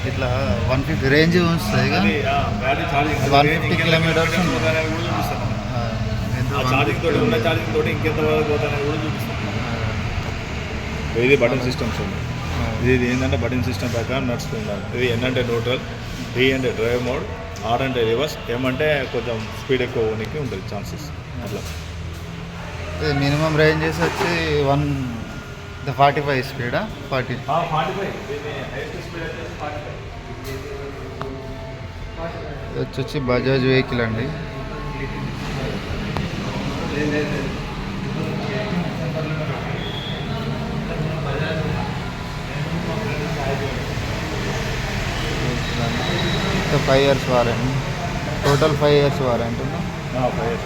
ఇట్లా 150 రేంజ్ వస్తుంది ఇక బ్యాటరీ ఛార్జింగ్ 150 కిలోమీటర్స్ ఛార్జింగ్ తోటి ఉన్న ఛార్జింగ్ తోటి ఇంకెంత వరకు పోతానని కూడా చూపిస్తాను. ఇది బటన్ సిస్టమ్స్ ఉంది. ఇది ఏంటంటే బటన్ సిస్టమ్ ప్రకారం నడుచుకుంటాను. ఇది ఏంటంటే న్యూట్రల్, డి అంటే డ్రైవ్ మోడ్, ఆర్ అంటే రివర్స్, ఏమంటే కొంచెం స్పీడ్ ఎక్కువ పోనీకి ఉంటుంది ఛాన్సెస్ అట్లా. మినిమం రేంజెస్ వచ్చి 45 స్పీడా 40 వచ్చి బజాజ్ వెహికల్ అండి. ఇంకా 5 years warranty, total 5 years warranty. 5 years.